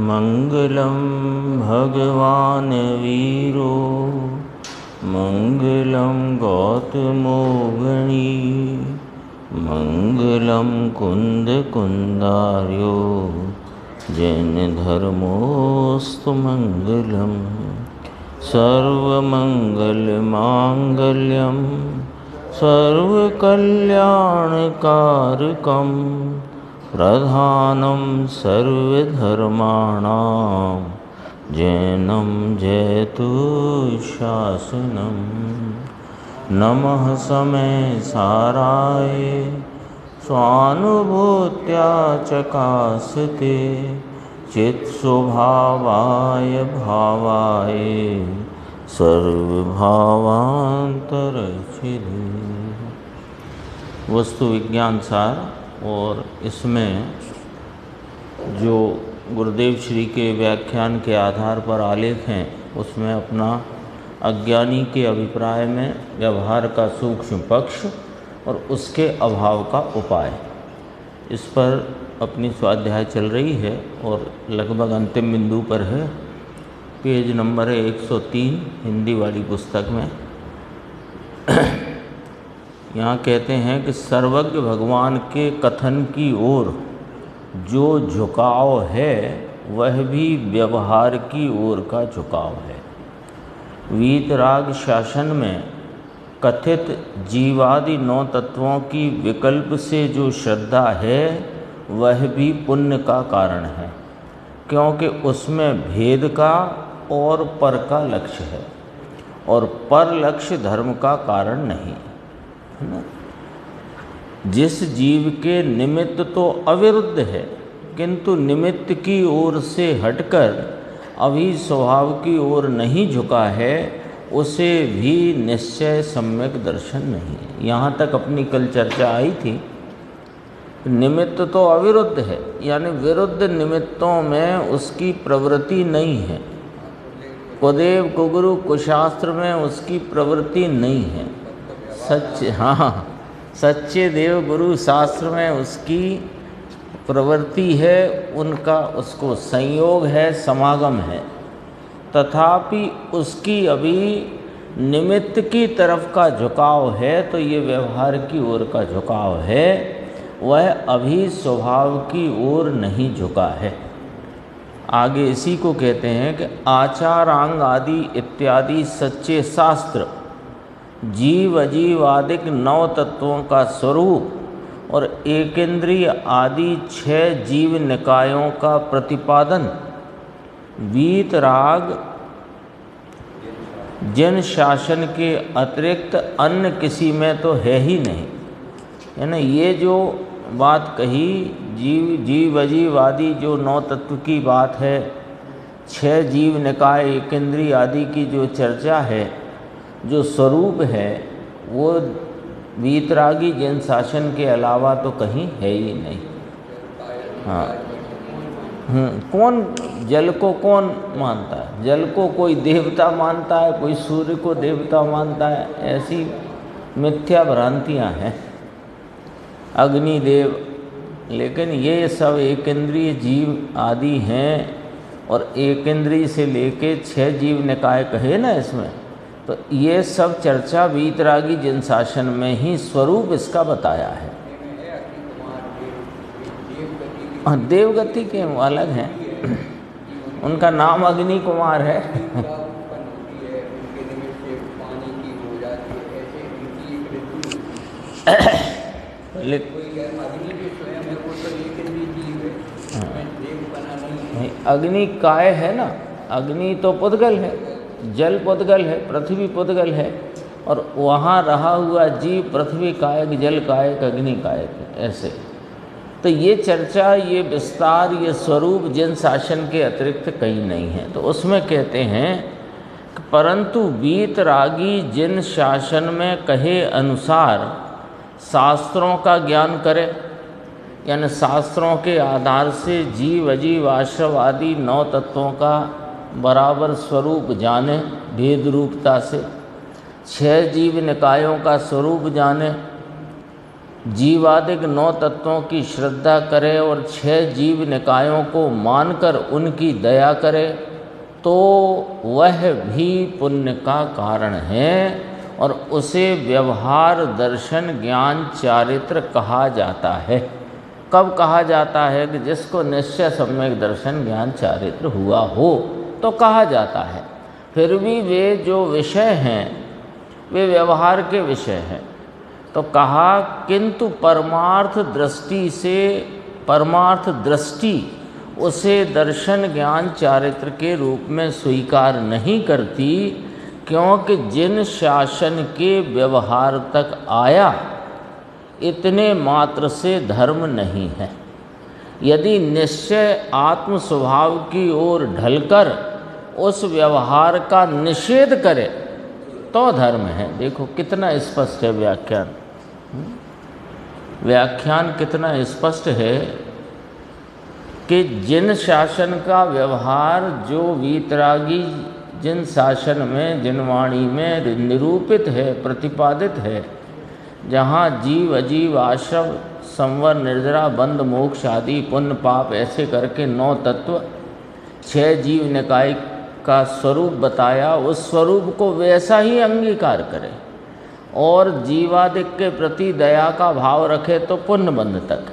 मंगलम भगवान वीरो मंगलम गौतमो गणी मंगलम कुंद कुंदार्यो जैन धर्मोस्तु मंगलम सर्वमंगल मांगल्यम सर्वकल्याणकारकम प्रधानम सर्वधर्माणां जैनम जयतु शासनम। नमः समय साराय स्वानुभूत्या चकासते चित्स्वभावाय भावाय सर्वभावांतरच्छिदे। वस्तु विज्ञान सार, और इसमें जो गुरुदेव श्री के व्याख्यान के आधार पर आलेख हैं उसमें अपना अज्ञानी के अभिप्राय में व्यवहार का सूक्ष्म पक्ष और उसके अभाव का उपाय, इस पर अपनी स्वाध्याय चल रही है और लगभग अंतिम बिंदु पर है। पेज नंबर है 103 हिंदी वाली पुस्तक में। यहाँ कहते हैं कि सर्वज्ञ भगवान के कथन की ओर जो झुकाव है वह भी व्यवहार की ओर का झुकाव है। वीतराग शासन में कथित जीवादि 9 तत्वों की विकल्प से जो श्रद्धा है वह भी पुण्य का कारण है, क्योंकि उसमें भेद का और पर का लक्ष्य है और पर लक्ष्य धर्म का कारण नहीं है ना। जिस जीव के निमित्त तो अविरुद्ध है, किंतु निमित्त की ओर से हटकर अभी स्वभाव की ओर नहीं झुका है, उसे भी निश्चय सम्यक दर्शन नहीं है। यहाँ तक अपनी कल चर्चा आई थी। निमित्त तो अविरुद्ध है, यानी विरुद्ध निमित्तों में उसकी प्रवृत्ति नहीं है। कुदेव कुगुरु कुशास्त्र में उसकी प्रवृत्ति नहीं है। सच्चे देव गुरु शास्त्र में उसकी प्रवृत्ति है, उनका उसको संयोग है, समागम है, तथापि उसकी अभी निमित्त की तरफ का झुकाव है। तो ये व्यवहार की ओर का झुकाव है, वह अभी स्वभाव की ओर नहीं झुका है। आगे इसी को कहते हैं कि आचारांग आदि इत्यादि सच्चे शास्त्र जीव अजीवादिक 9 तत्वों का स्वरूप और एकेंद्रिय आदि 6 जीव निकायों का प्रतिपादन वीतराग जिन शासन के अतिरिक्त अन्य किसी में तो है ही नहीं। यानी ये जो बात कही जीव अजीवादि जो 9 तत्व की बात है, 6 जीव निकाय एकेंद्रिय आदि की जो चर्चा है, जो स्वरूप है, वो वीतरागी जैन शासन के अलावा तो कहीं है ही नहीं। हाँ, कौन जल को कौन मानता है? जल को कोई देवता मानता है, कोई सूर्य को देवता मानता है, ऐसी मिथ्या भ्रांतियाँ हैं। अग्निदेव, लेकिन ये सब एकेंद्रीय जीव आदि हैं और एकेंद्रीय से लेके 6 जीव निकाय कहे ना इसमें, तो ये सब चर्चा वीतरागी जैन शासन में ही स्वरूप इसका बताया है। देवगति के अलग हैं, उनका नाम अग्नि कुमार है। अग्नि काय है ना, अग्नि तो पुद्गल है, जल पुद्गल है, पृथ्वी पुद्गल है, और वहाँ रहा हुआ जीव पृथ्वी कायक, जल कायक, अग्नि कायक, ऐसे। तो ये चर्चा, ये विस्तार, ये स्वरूप जिन शासन के अतिरिक्त कहीं नहीं है। तो उसमें कहते हैं कि परंतु वीतरागी जिन शासन में कहे अनुसार शास्त्रों का ज्ञान करे, यानी शास्त्रों के आधार से जीव अजीव आश्रव आदि 9 तत्वों का बराबर स्वरूप जाने भेद रूपता से, 6 जीव निकायों का स्वरूप जाने, जीवादिक 9 तत्वों की श्रद्धा करे और 6 जीव निकायों को मानकर उनकी दया करे तो वह भी पुण्य का कारण है और उसे व्यवहार, दर्शन, ज्ञान, चारित्र कहा जाता है। कब कहा जाता है? कि जिसको निश्चय, सम्यक दर्शन, ज्ञान, चारित्र हुआ हो तो कहा जाता है। फिर भी वे जो विषय हैं वे व्यवहार के विषय हैं। तो कहा किंतु परमार्थ दृष्टि उसे दर्शन, ज्ञान, चारित्र के रूप में स्वीकार नहीं करती, क्योंकि जिन शासन के व्यवहार तक आया इतने मात्र से धर्म नहीं है। यदि निश्चय आत्म स्वभाव की ओर ढलकर उस व्यवहार का निषेध करे तो धर्म है। देखो कितना स्पष्ट है व्याख्यान। व्याख्यान कितना स्पष्ट है कि जिन शासन का व्यवहार, जो वीतरागी जिन शासन में, जिन वाणी में निरूपित है, प्रतिपादित है, जहाँ जीव, अजीव, आश्रम, संवर, निर्जरा, बंध, मोक्ष आदि पुण्य पाप ऐसे करके 9 तत्व, 6 जीव निकाय का स्वरूप बताया, उस स्वरूप को वैसा ही अंगीकार करे और जीवादिक के प्रति दया का भाव रखे तो पुण्य बंध तक।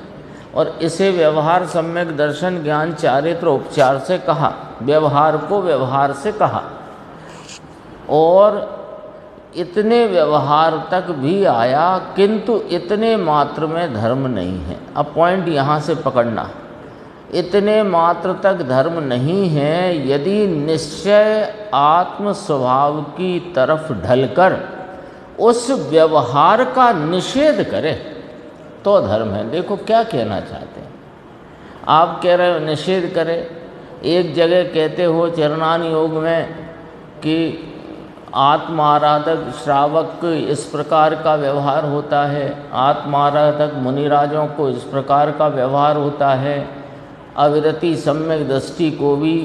और इसे व्यवहार, सम्यक दर्शन, ज्ञान, चारित्र, उपचार से कहा, व्यवहार को व्यवहार से कहा। और इतने व्यवहार तक भी आया, किंतु इतने मात्र में धर्म नहीं है। अब पॉइंट यहाँ से पकड़ना, इतने मात्र तक धर्म नहीं है। यदि निश्चय आत्म स्वभाव की तरफ ढलकर उस व्यवहार का निषेध करे तो धर्म है। देखो क्या कहना चाहते हैं आप। कह रहे हो निषेध करे, एक जगह कहते हो चरणान योग में कि आत्माराधक श्रावक इस प्रकार का व्यवहार होता है, आत्माराधक मुनिराजों को इस प्रकार का व्यवहार होता है, अविरति सम्यक दृष्टि को भी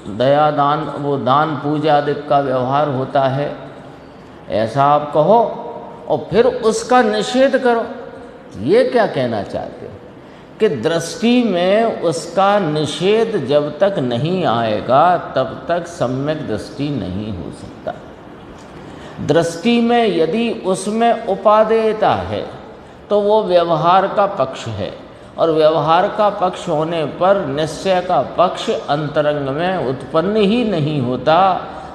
दया दान, वो दान पूजा आदि का व्यवहार होता है, ऐसा आप कहो और फिर उसका निषेध करो। ये क्या कहना चाहते हो कि दृष्टि में उसका निषेध जब तक नहीं आएगा तब तक सम्यक दृष्टि नहीं हो सकता। दृष्टि में यदि उसमें उपादेयता है तो वो व्यवहार का पक्ष है, और व्यवहार का पक्ष होने पर निश्चय का पक्ष अंतरंग में उत्पन्न ही नहीं होता,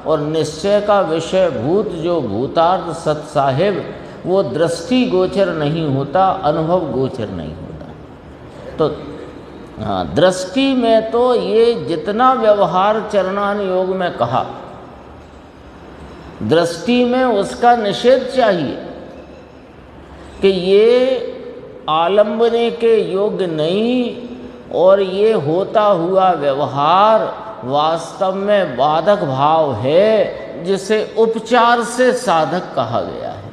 और निश्चय का विषय भूत जो भूतार्थ सत साहिब वो दृष्टि गोचर नहीं होता, अनुभव गोचर नहीं होता। तो हाँ, दृष्टि में तो ये जितना व्यवहार चरणान योग में कहा, दृष्टि में उसका निषेध चाहिए कि ये आलंबने के योग्य नहीं, और ये होता हुआ व्यवहार वास्तव में बाधक भाव है, जिसे उपचार से साधक कहा गया है।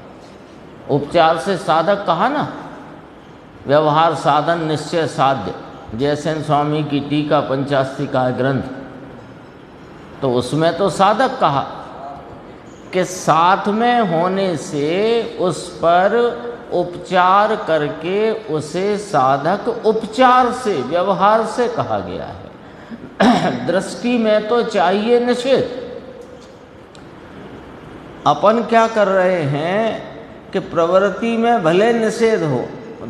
उपचार से साधक कहा ना, व्यवहार साधन निश्चय साध्य, जयसेन स्वामी की टीका पंचास्ती का ग्रंथ, तो उसमें तो साधक कहा कि साथ में होने से उस पर उपचार करके उसे साधक उपचार से, व्यवहार से कहा गया है। दृष्टि में तो चाहिए निषेध। अपन क्या कर रहे हैं कि प्रवृत्ति में भले निषेध हो,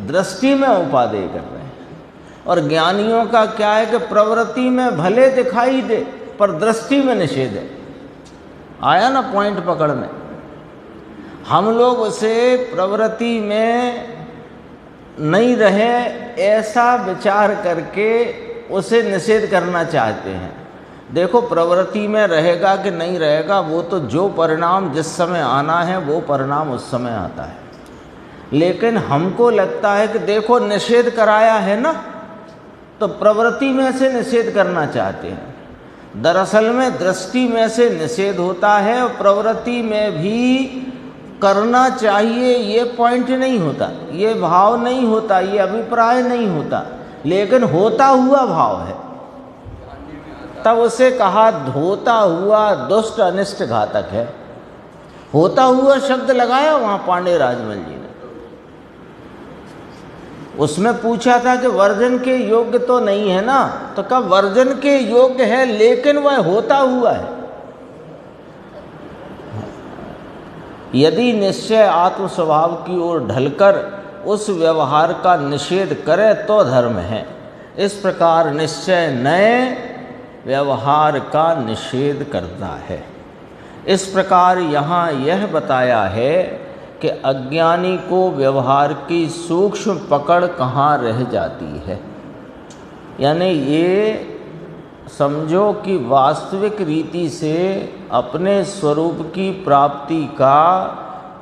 दृष्टि में उपादेय कर रहे हैं। और ज्ञानियों का क्या है कि प्रवृत्ति में भले दिखाई दे पर दृष्टि में निषेध है। आया ना पॉइंट पकड़ में। हम लोग उसे प्रवृत्ति में नहीं रहे ऐसा विचार करके उसे निषेध करना चाहते हैं। देखो प्रवृत्ति में रहेगा कि नहीं रहेगा, वो तो जो परिणाम जिस समय आना है वो परिणाम उस समय आता है। लेकिन हमको लगता है कि देखो निषेध कराया है ना, तो प्रवृत्ति में से निषेध करना चाहते हैं। दरअसल में दृष्टि में से निषेध होता है और प्रवृत्ति में भी करना चाहिए, ये पॉइंट नहीं होता, ये भाव नहीं होता, ये अभिप्राय नहीं होता, लेकिन होता हुआ भाव है। तब उसे कहा होता हुआ दुष्ट अनिष्ट घातक है। होता हुआ शब्द लगाया वहाँ पांडे राजमल जी ने। उसमें पूछा था कि वर्जन के योग्य तो नहीं है ना, तो कब वर्जन के योग्य है लेकिन वह होता हुआ है। यदि निश्चय आत्म स्वभाव की ओर ढलकर उस व्यवहार का निषेध करे तो धर्म है। इस प्रकार निश्चय नए व्यवहार का निषेध करता है। इस प्रकार यहाँ यह बताया है कि अज्ञानी को व्यवहार की सूक्ष्म पकड़ कहाँ रह जाती है। यानी ये समझो कि वास्तविक रीति से अपने स्वरूप की प्राप्ति का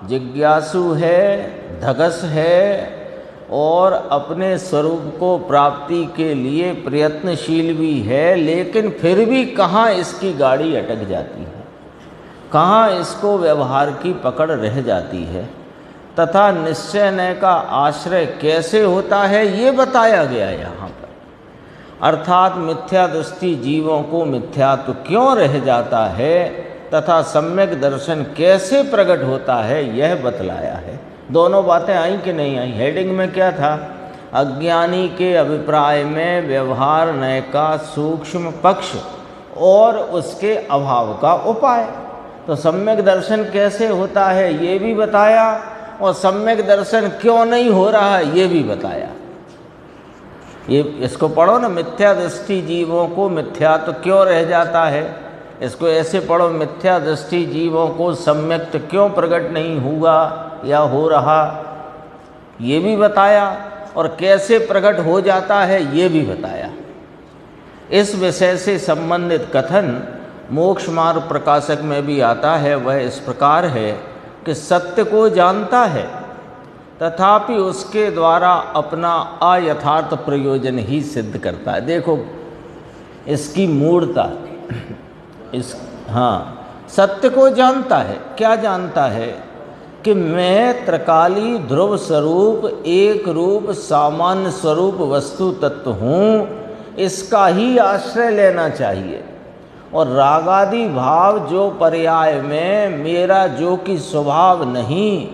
जिज्ञासु है, धगस है और अपने स्वरूप को प्राप्ति के लिए प्रयत्नशील भी है, लेकिन फिर भी कहाँ इसकी गाड़ी अटक जाती है, कहाँ इसको व्यवहार की पकड़ रह जाती है, तथा निश्चय नय का आश्रय कैसे होता है ये बताया गया यहाँ पर। अर्थात मिथ्या दृष्टि जीवों को मिथ्यात्व क्यों रह जाता है तथा सम्यक दर्शन कैसे प्रकट होता है यह बतलाया है। दोनों बातें आई कि नहीं आई? हेडिंग में क्या था? अज्ञानी के अभिप्राय में व्यवहार नय का सूक्ष्म पक्ष और उसके अभाव का उपाय। तो सम्यक दर्शन कैसे होता है ये भी बताया और सम्यक दर्शन क्यों नहीं हो रहा है ये भी बताया। ये इसको पढ़ो ना, मिथ्या दृष्टि जीवों को मिथ्यात्व क्यों रह जाता है, इसको ऐसे पढ़ो, मिथ्या दृष्टि जीवों को सम्यक क्यों प्रकट नहीं हुआ या हो रहा ये भी बताया, और कैसे प्रकट हो जाता है ये भी बताया। इस विषय से संबंधित कथन मोक्ष मार्ग प्रकाशक में भी आता है। वह इस प्रकार है कि सत्य को जानता है तथापि उसके द्वारा अपना अयथार्थ प्रयोजन ही सिद्ध करता है। देखो इसकी मूढ़ता, सत्य को जानता है। क्या जानता है? कि मैं त्रिकाली ध्रुव स्वरूप एक रूप सामान्य स्वरूप वस्तु तत्व हूँ, इसका ही आश्रय लेना चाहिए। और रागादि भाव जो पर्याय में मेरा जो कि स्वभाव नहीं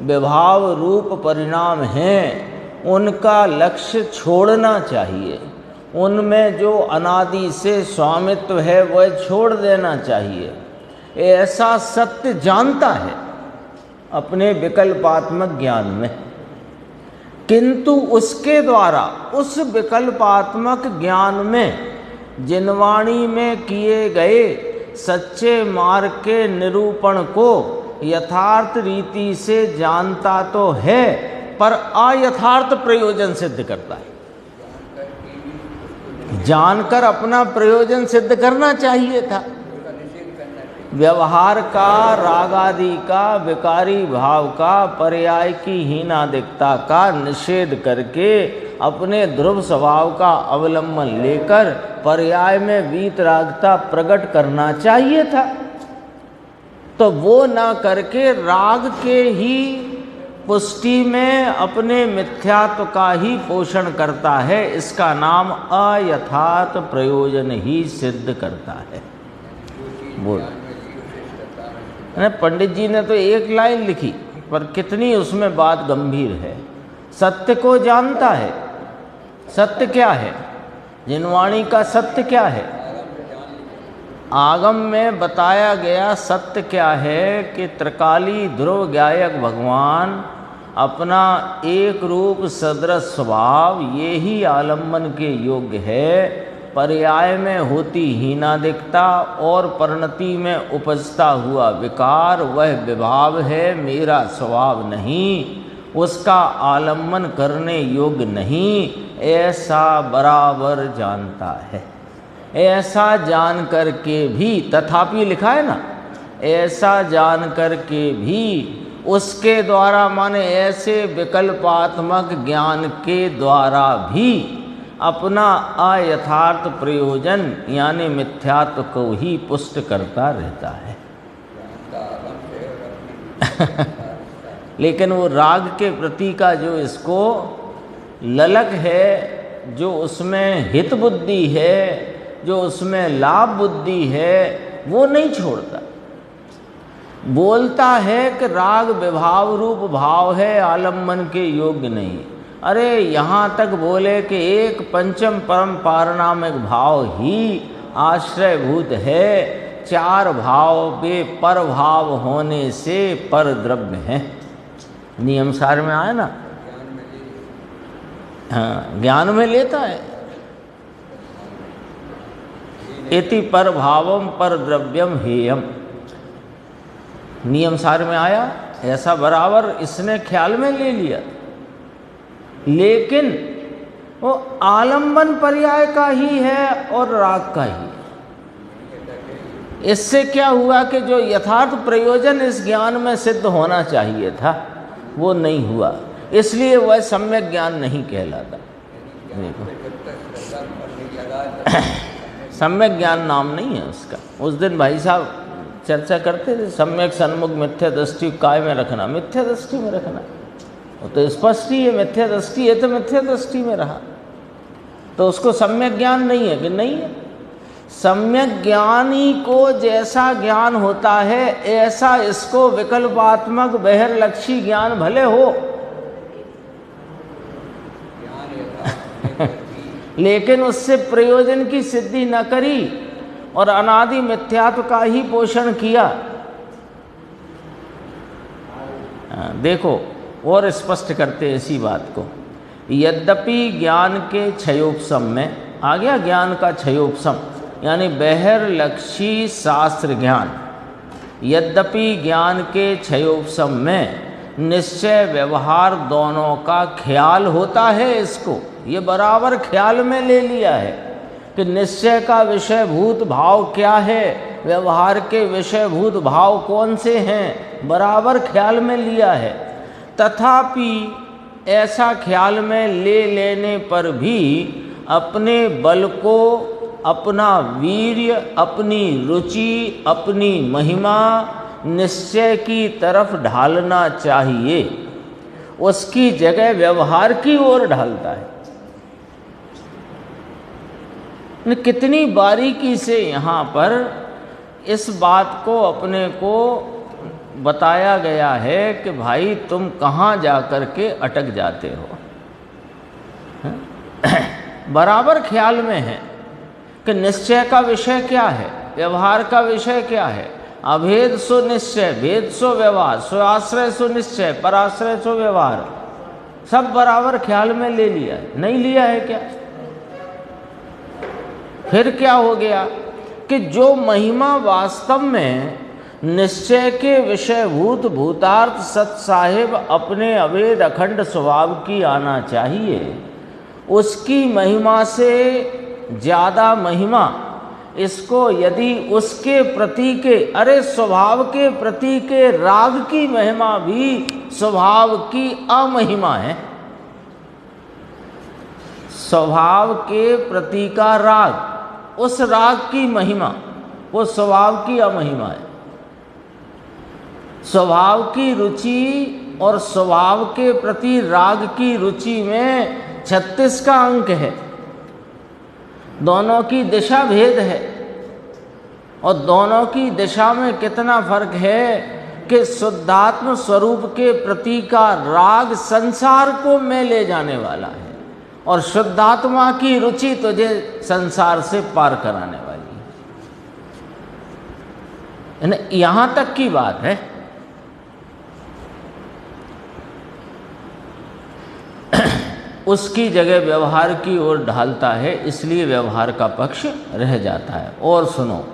विभाव रूप परिणाम हैं उनका लक्ष्य छोड़ना चाहिए। उनमें जो अनादि से स्वामित्व है वह छोड़ देना चाहिए। ऐसा सत्य जानता है अपने विकल्पात्मक ज्ञान में, किंतु उसके द्वारा उस विकल्पात्मक ज्ञान में जिनवाणी में किए गए सच्चे मार्ग के निरूपण को यथार्थ रीति से जानता तो है पर अयथार्थ प्रयोजन सिद्ध करता है। जानकर अपना प्रयोजन सिद्ध करना चाहिए था। व्यवहार का, रागादि का, विकारी भाव का, पर्याय की हीनादिकता का निषेध करके अपने ध्रुव स्वभाव का अवलंबन लेकर पर्याय में वीतरागता प्रकट करना चाहिए था। तो वो ना करके राग के ही पुष्टि में अपने मिथ्यात्व का ही पोषण करता है। इसका नाम अयथार्थ प्रयोजन ही सिद्ध करता है। बोल पंडित जी ने तो एक लाइन लिखी पर कितनी उसमें बात गंभीर है। सत्य को जानता है। सत्य क्या है? जिनवाणी का सत्य क्या है? आगम में बताया गया सत्य क्या है कि त्रिकाली ध्रुव गायक भगवान अपना एक रूप सदृश स्वभाव ये ही आलम्बन के योग्य है। पर्याय में होती हीनादिकता और परिणति में उपजता हुआ विकार वह विभाव है, मेरा स्वभाव नहीं, उसका आलम्बन करने योग्य नहीं, ऐसा बराबर जानता है। ऐसा जान कर के भी, तथापि लिखा है ना, ऐसा जान कर के भी उसके द्वारा माने ऐसे विकल्पात्मक ज्ञान के द्वारा भी अपना अयथार्थ प्रयोजन यानी मिथ्यात्व को ही पुष्ट करता रहता है। लेकिन वो राग के प्रति का जो इसको ललक है, जो उसमें हित बुद्धि है, जो उसमें लाभ बुद्धि है, वो नहीं छोड़ता। बोलता है कि राग विभाव रूप भाव है, आलम्बन के योग्य नहीं। अरे यहाँ तक बोले कि एक पंचम परम पारनामिक भाव ही आश्रयभूत है, चार भाव बे पर भाव होने से पर द्रव्य है। नियम सार में आया ना, हाँ, ज्ञान में लेता है। इति पर भावम पर द्रव्यम हेयम, नियम सार में आया ऐसा, बराबर इसने ख्याल में ले लिया, लेकिन वो आलंबन पर्याय का ही है और राग का ही है। इससे क्या हुआ कि जो यथार्थ प्रयोजन इस ज्ञान में सिद्ध होना चाहिए था वो नहीं हुआ, इसलिए वह सम्यक ज्ञान नहीं कहलाता। सम्यक ज्ञान नाम नहीं है उसका। उस दिन भाई साहब चर्चा करते थे, सम्यक सन्मुख मिथ्या दृष्टि काय में रखना, मिथ्या दृष्टि में रखना। वो तो स्पष्ट ही है, मिथ्या दृष्टि है तो मिथ्या दृष्टि में रहा, तो उसको सम्यक ज्ञान नहीं है कि नहीं है। सम्यक ज्ञानी को जैसा ज्ञान होता है ऐसा इसको विकल्पात्मक बहिर्लक्षी ज्ञान भले हो लेकिन उससे प्रयोजन की सिद्धि न करी और अनादि मिथ्यात्व का ही पोषण किया। देखो और स्पष्ट करते इसी बात को। यद्यपि ज्ञान के क्षयोपशम में आ गया, ज्ञान का क्षयोपशम यानी बहिर्लक्षी शास्त्र ज्ञान। यद्यपि ज्ञान के क्षयोपशम में निश्चय व्यवहार दोनों का ख्याल होता है, इसको ये बराबर ख्याल में ले लिया है कि निश्चय का विषयभूत भाव क्या है, व्यवहार के विषयभूत भाव कौन से हैं, बराबर ख्याल में लिया है। तथापि ऐसा ख्याल में ले लेने पर भी अपने बल को, अपना वीर्य, अपनी रुचि, अपनी महिमा निश्चय की तरफ ढालना चाहिए, उसकी जगह व्यवहार की ओर ढालता है। कितनी बारीकी से यहाँ पर इस बात को अपने को बताया गया है कि भाई तुम कहाँ जा कर के अटक जाते हो। बराबर ख्याल में है कि निश्चय का विषय क्या है, व्यवहार का विषय क्या है। अभेद सो निश्चय, भेद सो व्यवहार, स्वाश्रय सो निश्चय, पराश्रय सो व्यवहार, सब बराबर ख्याल में ले लिया है। नहीं लिया है क्या? फिर क्या हो गया कि जो महिमा वास्तव में निश्चय के विषयभूत भूतार्थ सत साहिब अपने अभेद अखंड स्वभाव की आना चाहिए, उसकी महिमा से ज़्यादा महिमा इसको यदि उसके प्रति के, अरे स्वभाव के प्रति के राग की महिमा भी स्वभाव की अमहिमा है। स्वभाव के प्रति का राग, उस राग की महिमा वो स्वभाव की अमहिमा है। स्वभाव की रुचि और स्वभाव के प्रति राग की रुचि में 36 का अंक है, दोनों की दिशा भेद है। और दोनों की दिशा में कितना फर्क है कि शुद्धात्म स्वरूप के प्रति का राग संसार को में ले जाने वाला है और शुद्धात्मा की रुचि तुझे संसार से पार कराने वाली है। यहाँ तक की बात है। उसकी जगह व्यवहार की ओर ढालता है, इसलिए व्यवहार का पक्ष रह जाता है। और सुनो,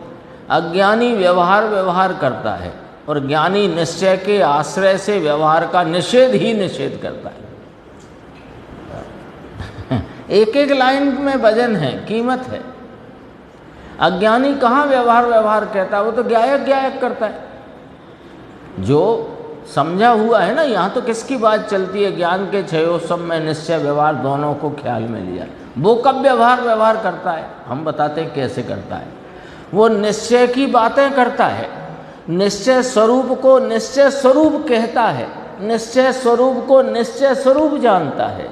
अज्ञानी व्यवहार करता है और ज्ञानी निश्चय के आश्रय से व्यवहार का निषेध ही निषेध करता है। एक एक लाइन में वजन है, कीमत है। अज्ञानी कहाँ व्यवहार कहता है, वो तो ज्ञायक करता है। जो समझा हुआ है ना, यहाँ तो किसकी बात चलती है, ज्ञान के क्षयोपशम में निश्चय व्यवहार दोनों को ख्याल में लिया। वो कब व्यवहार करता है, हम बताते हैं कैसे करता है। वो निश्चय की बातें करता है, निश्चय स्वरूप को निश्चय स्वरूप कहता है, निश्चय स्वरूप को निश्चय स्वरूप जानता है।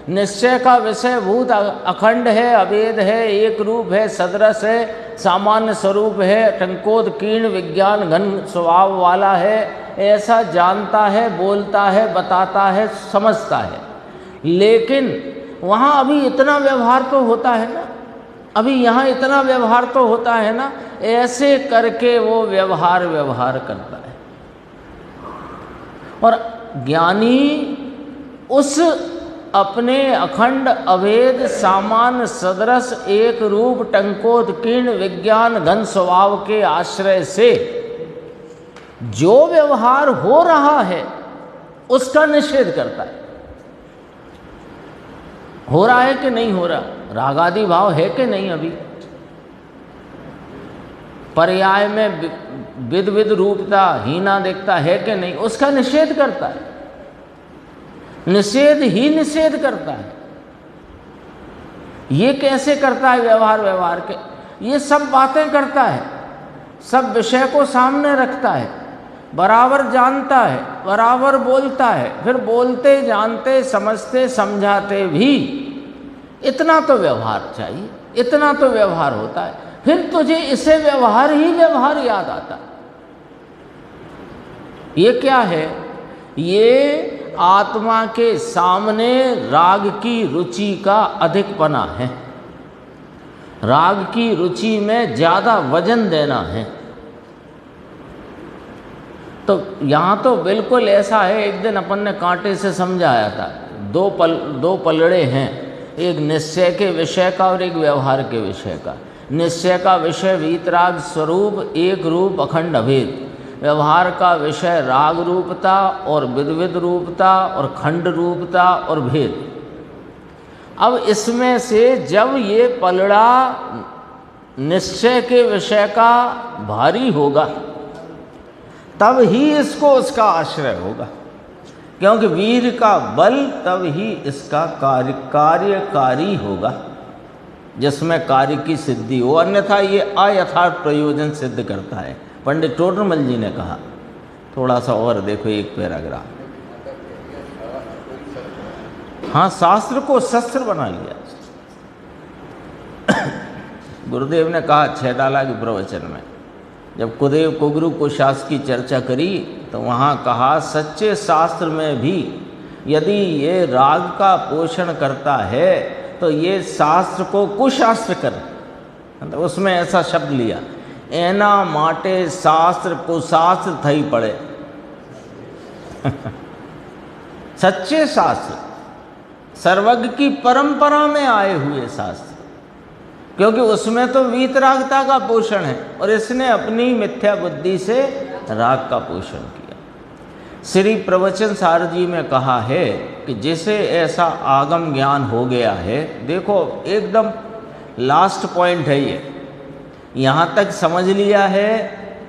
निश्चय का विषय भूत अखंड है, अभेद है, एक रूप है, सदृश है, सामान्य स्वरूप है, टंकोद कीर्ण विज्ञान घन स्वभाव वाला है, ऐसा जानता है, बोलता है, बताता है, समझता है। लेकिन वहाँ अभी इतना व्यवहार तो होता है ना, अभी यहाँ इतना व्यवहार तो होता है ना, ऐसे करके वो व्यवहार करता है। और ज्ञानी उस अपने अखंड अभेद सामान्य सदृश एक रूप टंकोत्कीर्ण विज्ञान घन स्वभाव के आश्रय से जो व्यवहार हो रहा है उसका निषेध करता है। हो रहा है कि नहीं हो रहा, रागादि भाव है कि नहीं, अभी पर्याय में विद विद रूपता हीना देखता है कि नहीं, उसका निषेध करता है। निषेध ही निषेध करता है। ये कैसे करता है? व्यवहार के ये सब बातें करता है, सब विषय को सामने रखता है, बराबर जानता है, बराबर बोलता है, फिर बोलते जानते समझते समझाते भी इतना तो व्यवहार चाहिए, इतना तो व्यवहार होता है। फिर तुझे इसे व्यवहार ही व्यवहार याद आता। ये क्या है? ये आत्मा के सामने राग की रुचि का अधिकपना है, राग की रुचि में ज़्यादा वजन देना है। तो यहाँ तो बिल्कुल ऐसा है, एक दिन अपन ने कांटे से समझाया था, दो पलड़े हैं, एक निश्चय के विषय का और एक व्यवहार के विषय का। निश्चय का विषय वीतराग स्वरूप एक रूप अखंड अभेद, व्यवहार का विषय राग रूपता और विद्विद रूपता और खंड रूपता और भेद। अब इसमें से जब ये पलड़ा निश्चय के विषय का भारी होगा तब ही इसको उसका आश्रय होगा, क्योंकि वीर का बल तब ही इसका कार्यकारी होगा, जिसमें कार्य की सिद्धि हो, अन्यथा ये अयथार्थ प्रयोजन सिद्ध करता है। पंडित टोडरमल जी ने कहा। थोड़ा सा और देखो एक पैराग्राफ। हाँ, शास्त्र को शस्त्र बना लिया। गुरुदेव ने कहा 6 डाला के प्रवचन में, जब कुदेव कुगुरु को शास्त्र की चर्चा करी तो वहाँ कहा सच्चे शास्त्र में भी यदि ये राग का पोषण करता है तो ये शास्त्र को कुशास्त्र कर, तो उसमें ऐसा शब्द लिया, एना माटे शास्त्र कुशास्त्र थई पड़े। सच्चे शास्त्र, सर्वज्ञ की परंपरा में आए हुए शास्त्र, क्योंकि उसमें तो वीतरागता का पोषण है और इसने अपनी मिथ्या बुद्धि से राग का पोषण किया। श्री प्रवचन सार जी में कहा है कि जिसे ऐसा आगम ज्ञान हो गया है, देखो एकदम लास्ट पॉइंट है ये, यहाँ तक समझ लिया है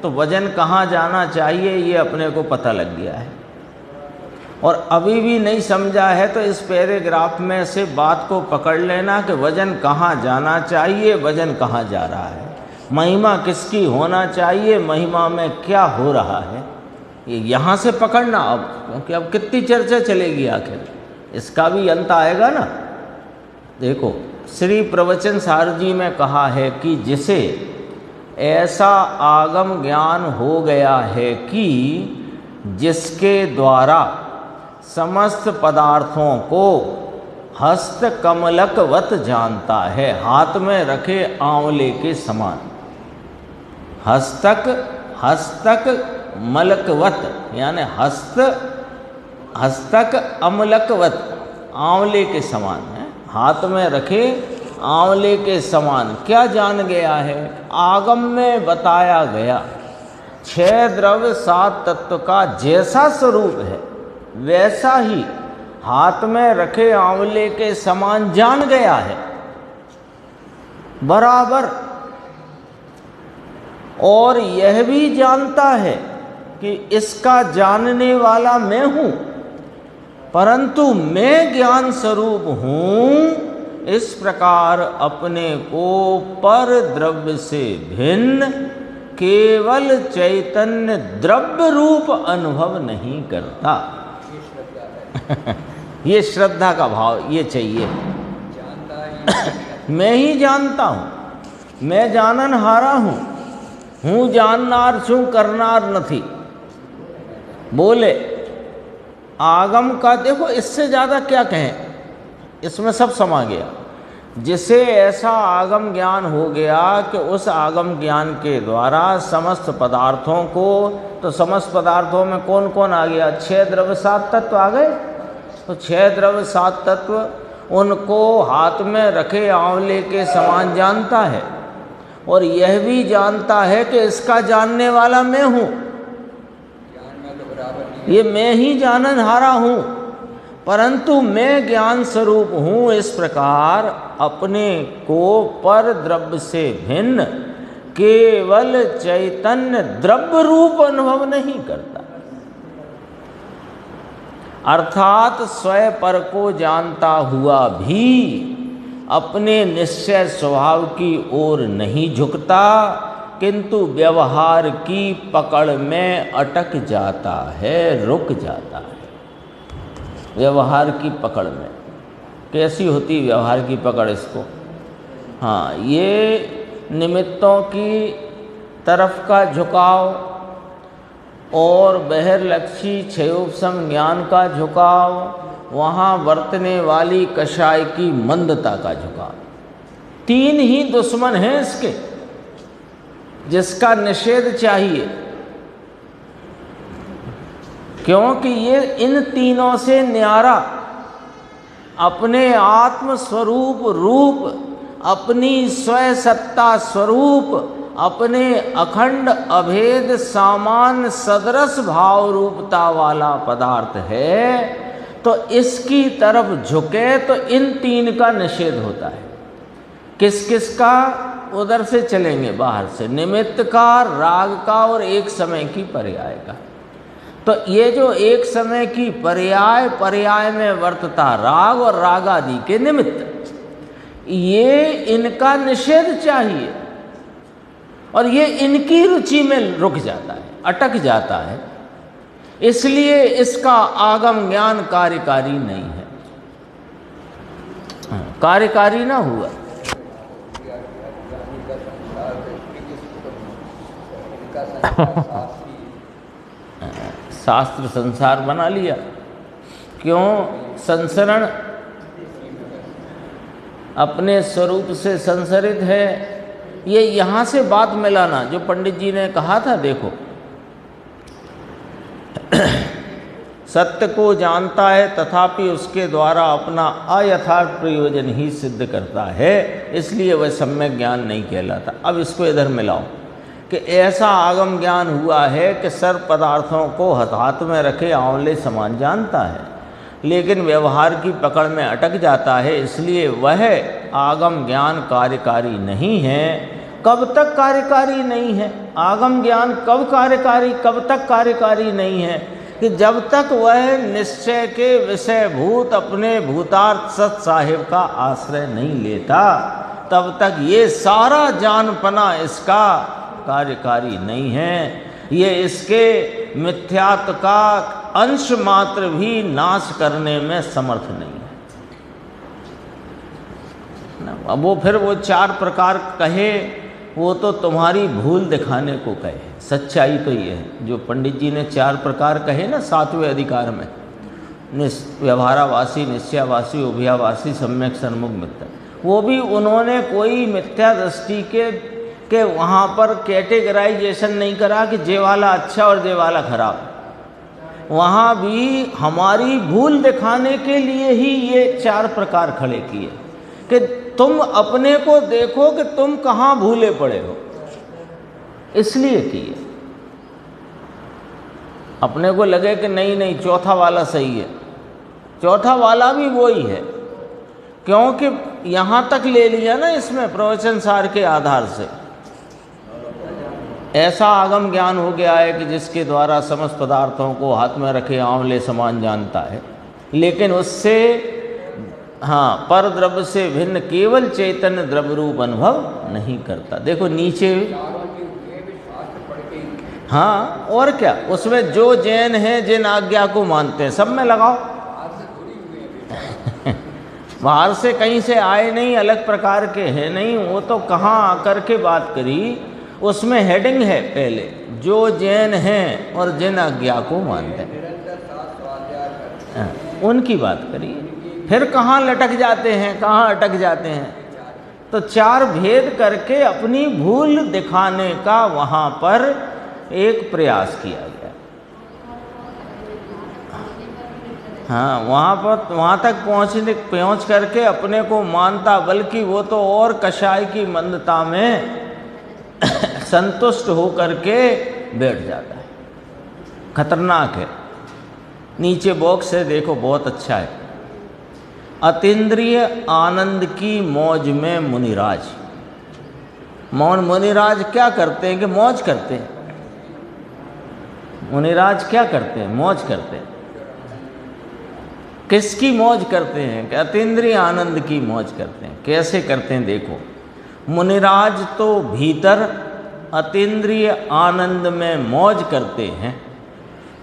तो वजन कहाँ जाना चाहिए ये अपने को पता लग गया है। और अभी भी नहीं समझा है तो इस पैराग्राफ में से बात को पकड़ लेना कि वजन कहाँ जाना चाहिए, वजन कहाँ जा रहा है, महिमा किसकी होना चाहिए, महिमा में क्या हो रहा है, ये यहाँ से पकड़ना। अब क्योंकि अब कितनी चर्चा चलेगी, आखिर इसका भी अंत आएगा ना। देखो श्री प्रवचन सार जी में कहा है कि जिसे ऐसा आगम ज्ञान हो गया है कि जिसके द्वारा समस्त पदार्थों को हस्त कमलकवत जानता है, हाथ में रखे आंवले के समान। हस्तक मलकवत यानी हस्तक अमलकवत, आंवले के समान है, हाथ में रखे आंवले के समान। क्या जान गया है? आगम में बताया गया 6 द्रव्य 7 तत्व का जैसा स्वरूप है वैसा ही हाथ में रखे आंवले के समान जान गया है, बराबर। और यह भी जानता है कि इसका जानने वाला मैं हूँ, परंतु मैं ज्ञान स्वरूप हूँ। इस प्रकार अपने को पर द्रव्य से भिन्न केवल चैतन्य द्रव्य रूप अनुभव नहीं करता। ये श्रद्धा का भाव ये चाहिए। मैं ही जानता हूँ, मैं जानन हारा हूँ जाननार छू करनार नहीं। बोले आगम का देखो, इससे ज़्यादा क्या कहें, इसमें सब समा गया। जिसे ऐसा आगम ज्ञान हो गया कि उस आगम ज्ञान के द्वारा समस्त पदार्थों को, तो समस्त पदार्थों में कौन कौन आ गया? 6 द्रव्य 7 तत्व आ गए। तो 6 द्रव्य 7 तत्व उनको हाथ में रखे आंवले के समान जानता है, और यह भी जानता है कि इसका जानने वाला मैं हूँ, ये मैं ही जाननहारा हूँ, परंतु मैं ज्ञान स्वरूप हूँ। इस प्रकार अपने को पर द्रव्य से भिन्न केवल चैतन्य द्रव्य रूप अनुभव नहीं करता, अर्थात स्वयं पर को जानता हुआ भी अपने निश्चय स्वभाव की ओर नहीं झुकता, किंतु व्यवहार की पकड़ में अटक जाता है, रुक जाता है। व्यवहार की पकड़ में कैसी होती व्यवहार की पकड़ इसको? हाँ, ये निमित्तों की तरफ का झुकाव और बहिर्लक्षी क्षयोपशम ज्ञान का झुकाव, वहाँ बरतने वाली कषाय की मंदता का झुकाव, 3 ही दुश्मन हैं इसके, जिसका निषेध चाहिए। क्योंकि ये इन तीनों से न्यारा अपने आत्म स्वरूप रूप, अपनी स्वय सत्ता स्वरूप, अपने अखंड अभेद सामान्य सदरस भाव रूपता वाला पदार्थ है, तो इसकी तरफ झुके तो इन 3 का निषेध होता है। किस किस का? उधर से चलेंगे बाहर से, निमित्त का, राग का और एक समय की पर्याय का। तो ये जो एक समय की पर्याय, पर्याय में वर्तता राग और राग आदि के निमित्त, ये इनका निषेध चाहिए, और ये इनकी रुचि में रुक जाता है, अटक जाता है, इसलिए इसका आगम ज्ञान कार्यकारी नहीं है। कार्यकारी ना हुआ। शास्त्र संसार बना लिया। क्यों? संसरण अपने स्वरूप से संसरित है। ये यहाँ से बात मिलाना जो पंडित जी ने कहा था, देखो सत्य को जानता है तथापि उसके द्वारा अपना अयथार्थ प्रयोजन ही सिद्ध करता है, इसलिए वह सम्यक ज्ञान नहीं कहलाता। अब इसको इधर मिलाओ कि ऐसा आगम ज्ञान हुआ है कि सर्व पदार्थों को हाथ में रखे आंवले समान जानता है, लेकिन व्यवहार की पकड़ में अटक जाता है, इसलिए वह आगम ज्ञान कार्यकारी नहीं है। कब तक कार्यकारी नहीं है? आगम ज्ञान कब कार्यकारी, कब तक कार्यकारी नहीं है? कि जब तक वह निश्चय के विषयभूत अपने भूतार्थ सत साहिब का आश्रय नहीं लेता, तब तक ये सारा जानपना इसका कार्यकारी नहीं है। ये इसके मिथ्यात्व का अंश मात्र भी नाश करने में समर्थ नहीं है। अब वो फिर वो 4 प्रकार कहे, वो तो तुम्हारी भूल दिखाने को कहे। सच्चाई तो ये है जो पंडित जी ने 4 प्रकार कहे ना 7वें अधिकार में, व्यवहारावासी, निश्चयावासी, उभयावासी, सम्यक सन्मुख मिथ्या, वो भी उन्होंने कोई मिथ्या दृष्टि के वहाँ पर कैटेगराइजेशन नहीं करा कि जे वाला अच्छा और जे वाला खराब। वहाँ भी हमारी भूल दिखाने के लिए ही ये 4 प्रकार खड़े किए कि तुम अपने को देखो कि तुम कहाँ भूले पड़े हो, इसलिए किए। अपने को लगे कि नहीं चौथा वाला सही है, चौथा वाला भी वही है, क्योंकि यहाँ तक ले लिया ना इसमें प्रवचन सार के आधार से। ऐसा आगम ज्ञान हो गया है कि जिसके द्वारा समस्त पदार्थों को हाथ में रखे आंवले समान जानता है, लेकिन उससे पर द्रव्य से भिन्न केवल चैतन्य द्रव्य रूप अनुभव नहीं करता। देखो नीचे, और क्या, उसमें जो जैन हैं, जिन आज्ञा को मानते हैं, सब में लगाओ। बाहर से कहीं से आए नहीं, अलग प्रकार के हैं नहीं, वो तो कहाँ आकर के बात करी, उसमें हेडिंग है पहले, जो जैन हैं और जिन आज्ञा को मानते हैं, उनकी बात करिए। फिर कहाँ लटक जाते हैं, कहाँ अटक जाते हैं। तो चार भेद करके अपनी भूल दिखाने का वहाँ पर एक प्रयास किया गया। हाँ, वहाँ तक पहुँच करके अपने को मानता, बल्कि वो तो और कषाय की मंदता में संतुष्ट हो करके बैठ जाता है। खतरनाक है। नीचे बॉक्स है, देखो, बहुत अच्छा है। अतीन्द्रिय आनंद की मौज में मुनिराज। मुनिराज क्या करते हैं कि मौज करते हैं। मुनिराज क्या करते हैं? मौज करते हैं। किसकी मौज करते हैं? कि अतीन्द्रिय आनंद की मौज करते हैं। कैसे करते हैं? देखो, मुनिराज तो भीतर अतीन्द्रिय आनंद में मौज करते हैं।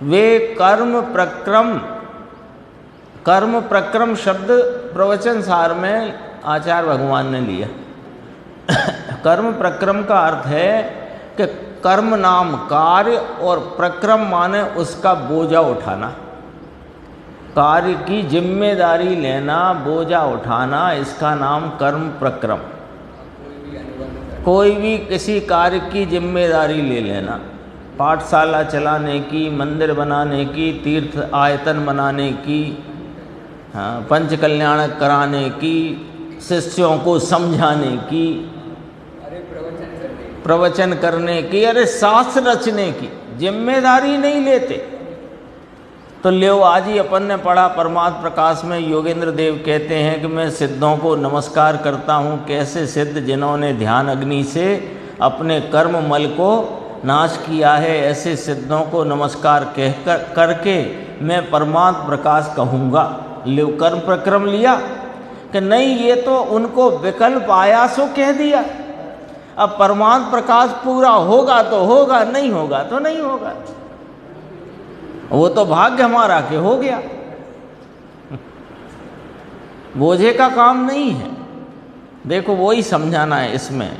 वे कर्म प्रक्रम शब्द प्रवचन सार में आचार्य भगवान ने लिया। कर्म प्रक्रम का अर्थ है कि कर्म नाम कार्य और प्रक्रम माने उसका बोझा उठाना, कार्य की जिम्मेदारी लेना, बोझा उठाना, इसका नाम कर्म प्रक्रम। कोई भी किसी कार्य की जिम्मेदारी ले लेना, पाठशाला चलाने की, मंदिर बनाने की, तीर्थ आयतन बनाने की, हाँ, पंच कल्याण कराने की, शिष्यों को समझाने की, प्रवचन करने की, अरे शास्त्र रचने की जिम्मेदारी नहीं लेते। तो लियो, आज ही अपन ने पढ़ा परमार्थ प्रकाश में योगेंद्र देव कहते हैं कि मैं सिद्धों को नमस्कार करता हूँ। कैसे सिद्ध? जिन्होंने ध्यान अग्नि से अपने कर्म मल को नाश किया है, ऐसे सिद्धों को नमस्कार करके मैं परमार्थ प्रकाश कहूँगा। लियो, कर्म प्रक्रम लिया कि नहीं, ये तो उनको विकल्प आया सो कह दिया। अब परमार्थ प्रकाश पूरा होगा तो होगा, नहीं होगा तो नहीं होगा। वो तो भाग्य हमारा कि हो गया। बोझे का काम नहीं है। देखो, वो ही समझाना है इसमें।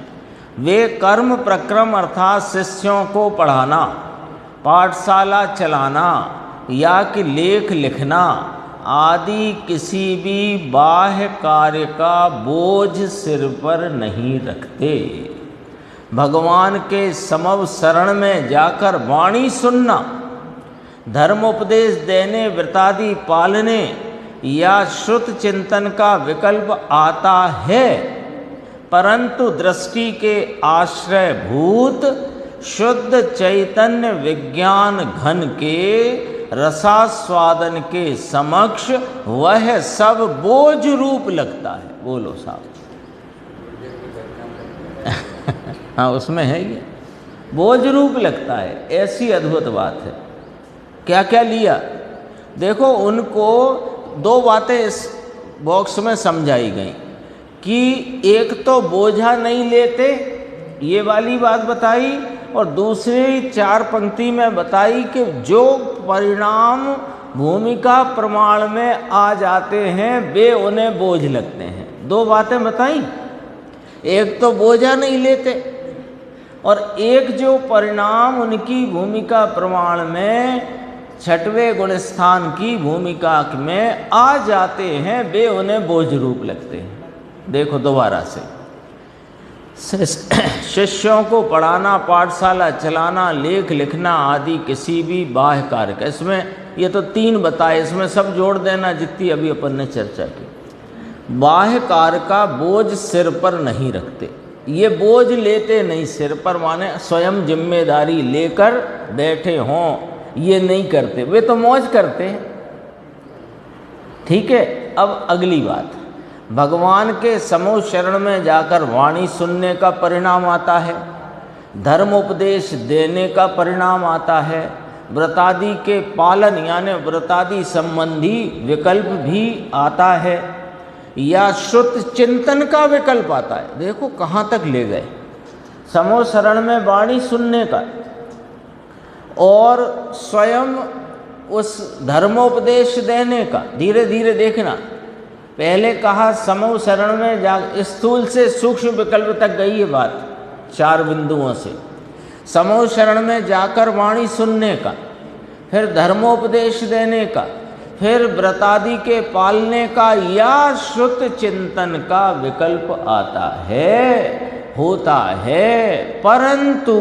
वे कर्म प्रक्रम अर्थात शिष्यों को पढ़ाना, पाठशाला चलाना या कि लेख लिखना आदि किसी भी बाह्य कार्य का बोझ सिर पर नहीं रखते। भगवान के समव शरण में जाकर वाणी सुनना, धर्मोपदेश देने, व्रतादि पालने या श्रुत चिंतन का विकल्प आता है, परंतु दृष्टि के आश्रय भूत शुद्ध चैतन्य विज्ञान घन के रसास्वादन के समक्ष वह सब बोझ रूप लगता है। बोलो साहब। हाँ, उसमें है ये, बोझ रूप लगता है। ऐसी अद्भुत बात है। क्या क्या लिया? देखो, उनको दो बातें इस बॉक्स में समझाई गई कि एक तो बोझा नहीं लेते, ये वाली बात बताई, और दूसरी चार पंक्ति में बताई कि जो परिणाम भूमिका प्रमाण में आ जाते हैं वे उन्हें बोझ लगते हैं। दो बातें बताई, एक तो बोझा नहीं लेते और एक जो परिणाम उनकी भूमिका प्रमाण में छठवें गुणस्थान की भूमिका में आ जाते हैं वे उन्हें बोझ रूप लगते हैं। देखो दोबारा से, शिष्यों को पढ़ाना, पाठशाला चलाना, लेख लिखना आदि किसी भी बाह्य कार्य का, इसमें ये तो तीन बताए, इसमें सब जोड़ देना जितनी अभी अपन ने चर्चा की। बाह्य कार्य का बोझ सिर पर नहीं रखते, ये बोझ लेते नहीं सिर पर, माने स्वयं जिम्मेदारी लेकर बैठे हों, ये नहीं करते, वे तो मौज करते हैं। ठीक है। अब अगली बात, भगवान के समूह शरण में जाकर वाणी सुनने का परिणाम आता है, धर्म उपदेश देने का परिणाम आता है, व्रतादि के पालन यानी व्रतादि संबंधी विकल्प भी आता है, या श्रुत चिंतन का विकल्प आता है। देखो कहाँ तक ले गए, समूह शरण में वाणी सुनने का और स्वयं उस धर्मोपदेश देने का। धीरे धीरे देखना, पहले कहा समूह शरण में जा, स्थूल से सूक्ष्म विकल्प तक गई ये बात, चार बिंदुओं से। समूह शरण में जाकर वाणी सुनने का, फिर धर्मोपदेश देने का, फिर व्रतादि के पालने का या श्रुत चिंतन का विकल्प आता है, होता है, परंतु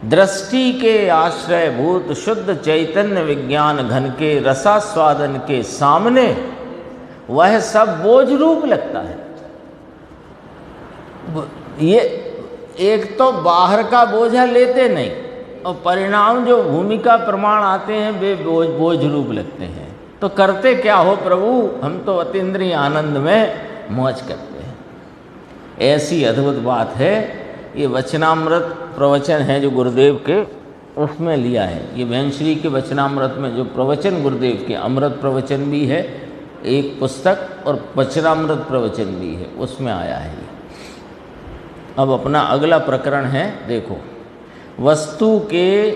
दृष्टि के आश्रयभूत शुद्ध चैतन्य विज्ञान घन के रसास्वादन के सामने वह सब बोझ रूप लगता है। ये एक तो बाहर का बोझा लेते नहीं, और परिणाम जो भूमिका प्रमाण आते हैं वे बोझ रूप लगते हैं। तो करते क्या हो प्रभु, हम तो अतीन्द्रिय आनंद में मौज करते हैं। ऐसी अद्भुत बात है। ये वचनामृत प्रवचन है जो गुरुदेव के उसमें लिया है। ये वैनश्री के वचनामृत में जो प्रवचन गुरुदेव के, अमृत प्रवचन भी है एक पुस्तक और वचनामृत प्रवचन भी है, उसमें आया है ये। अब अपना अगला प्रकरण है, देखो वस्तु के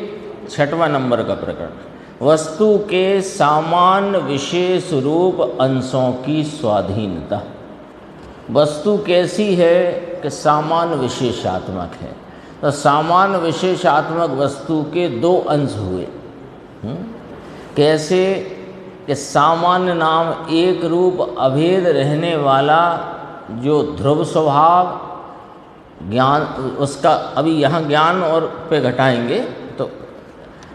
6वां नंबर का प्रकरण, वस्तु के सामान्य विशेष रूप अंशों की स्वाधीनता। वस्तु कैसी है कि सामान्य विशेषात्मक है। तो सामान्य विशेषात्मक वस्तु के 2 अंश हुए। कैसे कि सामान्य नाम एक रूप अभेद रहने वाला जो ध्रुव स्वभाव ज्ञान, उसका अभी यहाँ ज्ञान और पे घटाएंगे।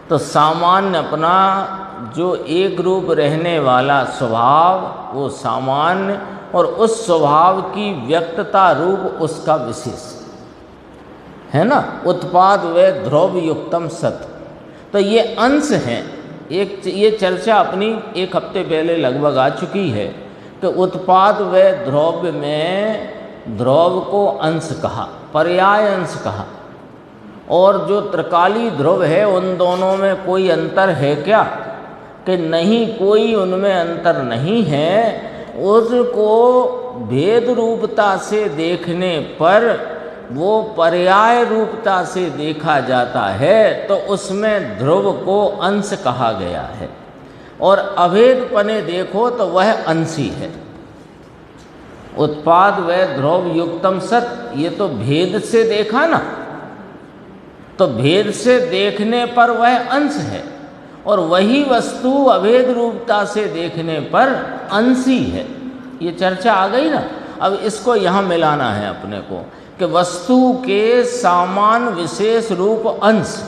तो सामान्य अपना जो एक रूप रहने वाला स्वभाव वो सामान्य, और उस स्वभाव की व्यक्तता रूप उसका विशेष है ना, उत्पाद व ध्रुव युक्तम सत। तो ये अंश हैं। ये चर्चा अपनी एक हफ्ते पहले लगभग आ चुकी है कि उत्पाद व ध्रुव में ध्रुव को अंश कहा, पर्याय अंश कहा, और जो त्रिकाली ध्रुव है उन दोनों में कोई अंतर है क्या, कि नहीं, कोई उनमें अंतर नहीं है। उसको भेद रूपता से देखने पर वो पर्याय रूपता से देखा जाता है, तो उसमें ध्रुव को अंश कहा गया है। और अभेद पने देखो तो वह अंशी है। उत्पाद व ध्रुव युक्तम सत, ये तो भेद से देखा ना, तो भेद से देखने पर वह अंश है, और वही वस्तु अभेद रूपता से देखने पर अंशी है। ये चर्चा आ गई ना। अब इसको यहाँ मिलाना है अपने को कि वस्तु के सामान्य विशेष रूप अंश।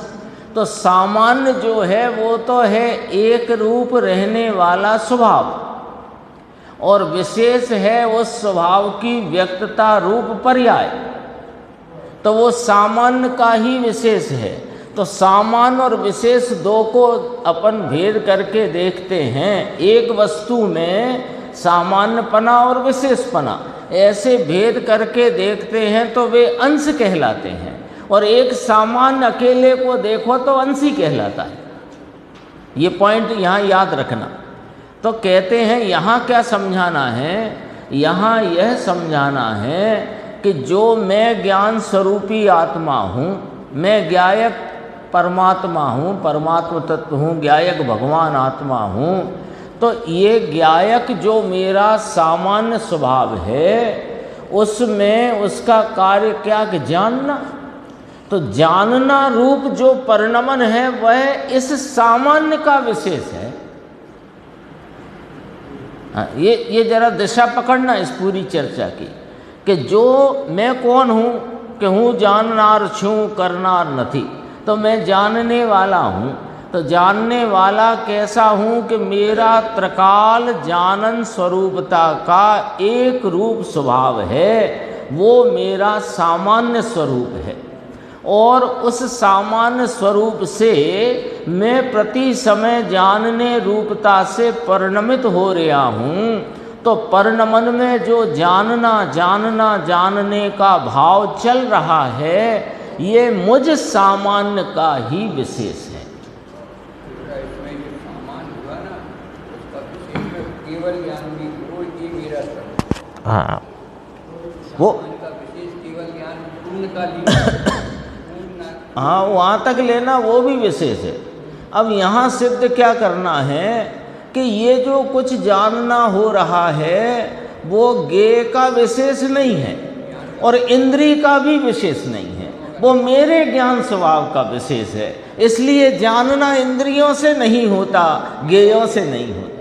तो सामान्य जो है वो तो है एक रूप रहने वाला स्वभाव, और विशेष है उस स्वभाव की व्यक्तता रूप पर्याय। तो वो सामान्य का ही विशेष है। तो सामान्य और विशेष 2 को अपन भेद करके देखते हैं। एक वस्तु में सामान्यपना और विशेषपना ऐसे भेद करके देखते हैं तो वे अंश कहलाते हैं, और एक सामान्य अकेले को देखो तो अंशी कहलाता है। ये पॉइंट यहाँ याद रखना। तो कहते हैं यहाँ क्या समझाना है, यहाँ यह समझाना है कि जो मैं ज्ञान स्वरूपी आत्मा हूँ, मैं ज्ञायक परमात्मा हूँ, परमात्मा तत्व हूँ, ज्ञायक भगवान आत्मा हूँ। तो ये ज्ञायक जो मेरा सामान्य स्वभाव है उसमें उसका कार्य क्या कि जानना। तो जानना रूप जो परिणमन है वह इस सामान्य का विशेष है। ये जरा दिशा पकड़ना इस पूरी चर्चा की कि जो मैं कौन हूँ कि हूँ जाननार छूँ करनार नथी। तो मैं जानने वाला हूँ। तो जानने वाला कैसा हूँ कि मेरा त्रिकाल जानन स्वरूपता का एक रूप स्वभाव है, वो मेरा सामान्य स्वरूप है। और उस सामान्य स्वरूप से मैं प्रति समय जानने रूपता से परिणमित हो रहा हूँ। तो परिणमन में जो जानने का भाव चल रहा है, ये मुझ सामान्य का ही विशेष है। हाँ, वो हाँ वहाँ तक लेना वो भी विशेष है। अब यहाँ सिद्ध क्या करना है कि ये जो कुछ जानना हो रहा है वो ज्ञेय का विशेष नहीं है और इंद्रिय का भी विशेष नहीं है। वो मेरे ज्ञान स्वभाव का विशेष है। इसलिए जानना इंद्रियों से नहीं होता, ज्ञेयों से नहीं होता।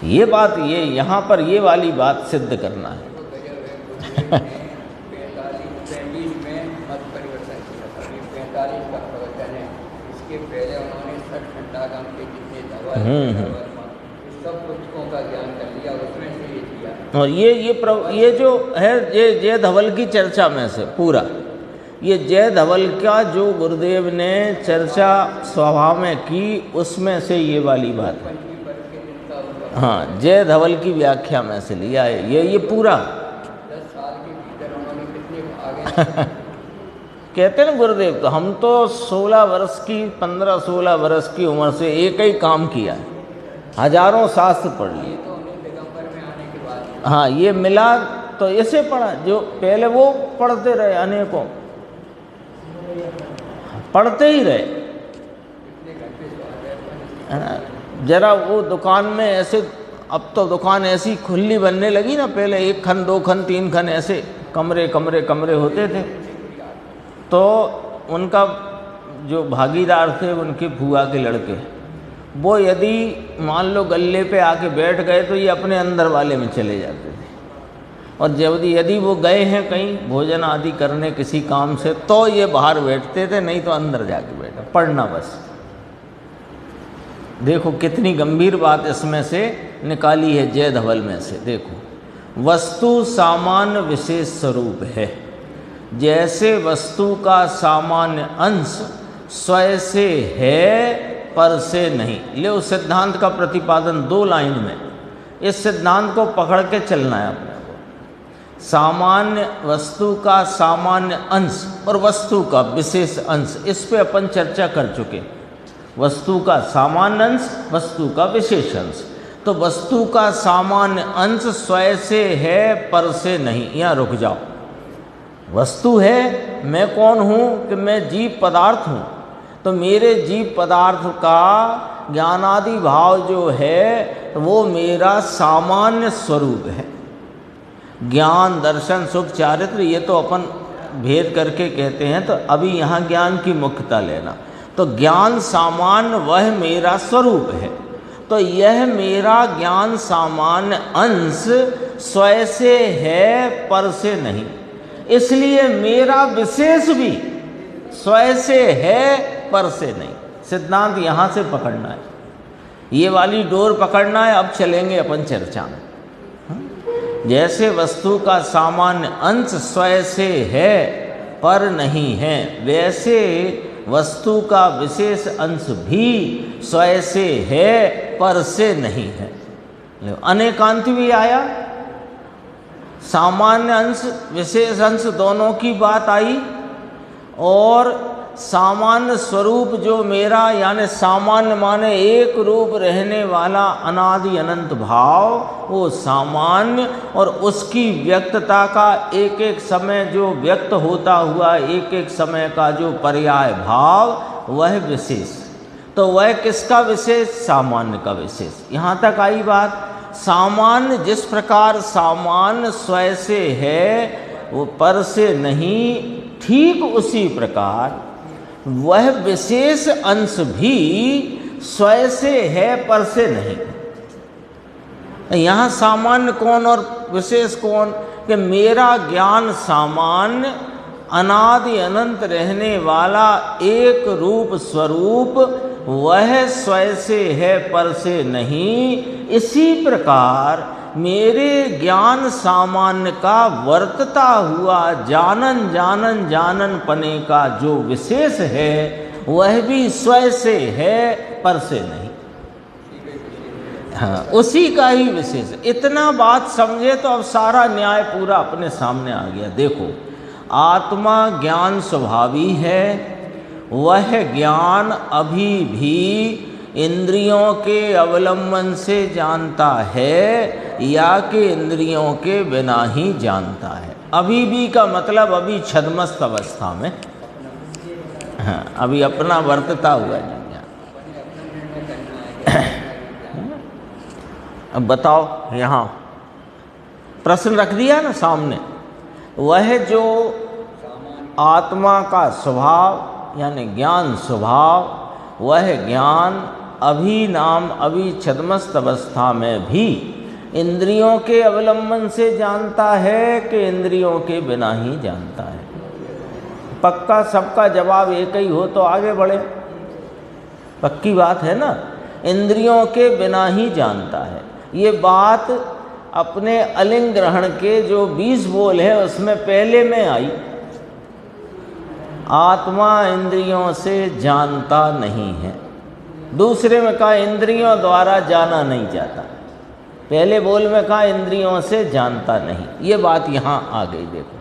ये बात, ये यहाँ पर ये वाली बात सिद्ध करना है। और ये जो है ये जय धवल की चर्चा में से पूरा, ये जय धवल का जो गुरुदेव ने चर्चा स्वभाव में की, उसमें से ये वाली बात है। हाँ, जय धवल की व्याख्या में से लिया है ये पूरा। 10 साल के भीतर उन्होंने कितने आगे कहते हैं गुरुदेव, तो हम तो 16 वर्ष की 15-16 वर्ष की उम्र से एक ही काम किया है, हजारों शास्त्र पढ़ लिए। तो उन्हें दिगंबर में आने के बाद हाँ, ये मिला तो ऐसे पढ़ा, जो पहले वो पढ़ते रहे, अनेकों पढ़ते ही रहे, है ना। जरा वो दुकान में ऐसे, अब तो दुकान ऐसी खुली बनने लगी ना, पहले 1 खन 2 खन 3 खन ऐसे कमरे कमरे कमरे होते थे। तो उनका जो भागीदार थे, उनके फूआ के लड़के, वो यदि मान लो गल्ले पे आके बैठ गए तो ये अपने अंदर वाले में चले जाते थे। और जब यदि वो गए हैं कहीं भोजन आदि करने किसी काम से, तो ये बाहर बैठते थे, नहीं तो अंदर जाके बैठे पढ़ना बस। देखो कितनी गंभीर बात इसमें से निकाली है जय धवल में से। देखो, वस्तु सामान्य विशेष स्वरूप है। जैसे वस्तु का सामान्य अंश स्वयं से है, पर से नहीं। ले उस सिद्धांत का प्रतिपादन 2 लाइन में, इस सिद्धांत को पकड़ के चलना है अपने को। सामान्य वस्तु का सामान्य अंश और वस्तु का विशेष अंश, इस पे अपन चर्चा कर चुके। वस्तु का सामान्य अंश, वस्तु का विशेष अंश। तो वस्तु का सामान्य अंश स्वयं से है, पर से नहीं। यहाँ रुक जाओ। वस्तु है, मैं कौन हूँ कि मैं जीव पदार्थ हूँ, तो मेरे जीव पदार्थ का ज्ञानादि भाव जो है वो मेरा सामान्य स्वरूप है। ज्ञान, दर्शन, सुख, चारित्र, ये तो अपन भेद करके कहते हैं। तो अभी यहाँ ज्ञान की मुख्यता लेना। तो ज्ञान सामान्य वह मेरा स्वरूप है। तो यह मेरा ज्ञान सामान्य अंश स्वयं से है, पर से नहीं। इसलिए मेरा विशेष भी स्वयं से है, पर से नहीं। सिद्धांत यहाँ से पकड़ना है, ये वाली डोर पकड़ना है। अब चलेंगे अपन चर्चा में। जैसे वस्तु का सामान्य अंश स्वयं से है, पर नहीं है, वैसे वस्तु का विशेष अंश भी स्वयं से है, पर से नहीं है। अनेकांत भी आया, सामान्य अंश विशेष अंश दोनों की बात आई। और सामान्य स्वरूप जो मेरा, यानी सामान्य माने एक रूप रहने वाला अनादि अनंत भाव, वो सामान्य, और उसकी व्यक्तता का एक एक समय जो व्यक्त होता हुआ एक एक समय का जो पर्याय भाव, वह विशेष। तो वह किसका विशेष? सामान्य का विशेष। यहाँ तक आई बात। सामान्य जिस प्रकार सामान्य स्वयं से है, वो पर से नहीं, ठीक उसी प्रकार वह विशेष अंश भी स्वयं से है, पर से नहीं। यहाँ सामान्य कौन और विशेष कौन? कि मेरा ज्ञान सामान्य अनादि अनंत रहने वाला एक रूप स्वरूप, वह स्वयं से है, पर से नहीं। इसी प्रकार मेरे ज्ञान सामान्य का वर्तता हुआ जानन जानन जानन पने का जो विशेष है, वह भी स्वयं से है, पर से नहीं। हाँ, उसी का ही विशेष। इतना बात समझे तो अब सारा न्याय पूरा अपने सामने आ गया। देखो, आत्मा ज्ञान स्वभावी है। वह ज्ञान अभी भी इंद्रियों के अवलंबन से जानता है, या कि इंद्रियों के बिना ही जानता है। अभी भी का मतलब अभी छद्मस्त अवस्था में। हाँ, अभी अपना वर्तता हुआ है। अब बताओ, यहाँ प्रश्न रख दिया ना सामने। वह जो आत्मा का स्वभाव यानी ज्ञान स्वभाव, वह ज्ञान अभी नाम अभी छद्मस्त अवस्था में भी इंद्रियों के अवलंबन से जानता है कि इंद्रियों के बिना ही जानता है? पक्का सबका जवाब एक ही हो तो आगे बढ़े। पक्की बात है ना, इंद्रियों के बिना ही जानता है। ये बात अपने अलिंग ग्रहण के जो 20 बोल है उसमें पहले में आई। आत्मा इंद्रियों से जानता नहीं है। दूसरे में कहा इंद्रियों द्वारा जाना नहीं जाता। पहले बोल में कहा इंद्रियों से जानता नहीं। ये बात यहाँ आ गई। देखो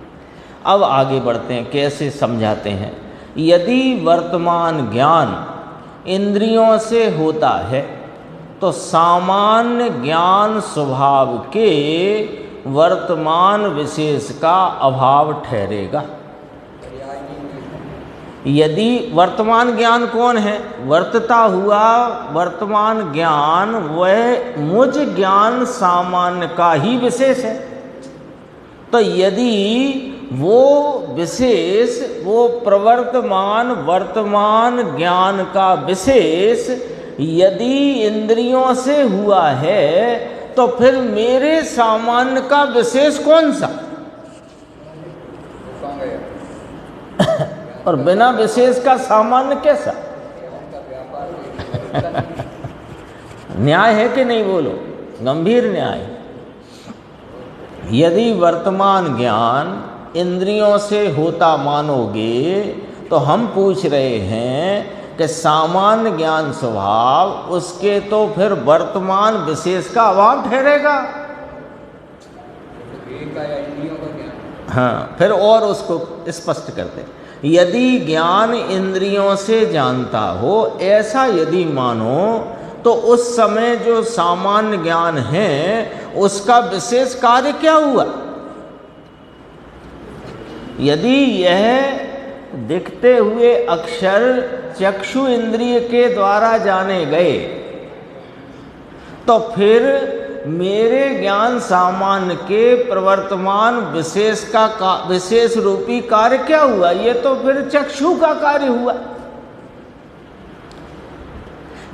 अब आगे बढ़ते हैं, कैसे समझाते हैं। यदि वर्तमान ज्ञान इंद्रियों से होता है तो सामान्य ज्ञान स्वभाव के वर्तमान विशेष का अभाव ठहरेगा। यदि वर्तमान ज्ञान कौन है? वर्तता हुआ वर्तमान ज्ञान वह मुझ ज्ञान सामान्य का ही विशेष है। तो यदि वो विशेष, वो प्रवर्तमान वर्तमान ज्ञान का विशेष यदि इंद्रियों से हुआ है तो फिर मेरे सामान्य का विशेष कौन सा? और बिना विशेष का सामान्य कैसा? न्याय है कि नहीं? बोलो, गंभीर न्याय। यदि वर्तमान ज्ञान इंद्रियों से होता मानोगे तो हम पूछ रहे हैं कि सामान्य ज्ञान स्वभाव उसके तो फिर वर्तमान विशेष का अभाव ठहरेगा। हाँ, फिर और उसको स्पष्ट करते हैं। यदि ज्ञान इंद्रियों से जानता हो, ऐसा यदि मानो तो उस समय जो सामान्य ज्ञान है उसका विशेष कार्य क्या हुआ? यदि यह दिखते हुए अक्षर चक्षु इंद्रिय के द्वारा जाने गए तो फिर मेरे ज्ञान सामान्य के प्रवर्तमान विशेष का विशेष रूपी कार्य क्या हुआ? ये तो फिर चक्षु का कार्य हुआ।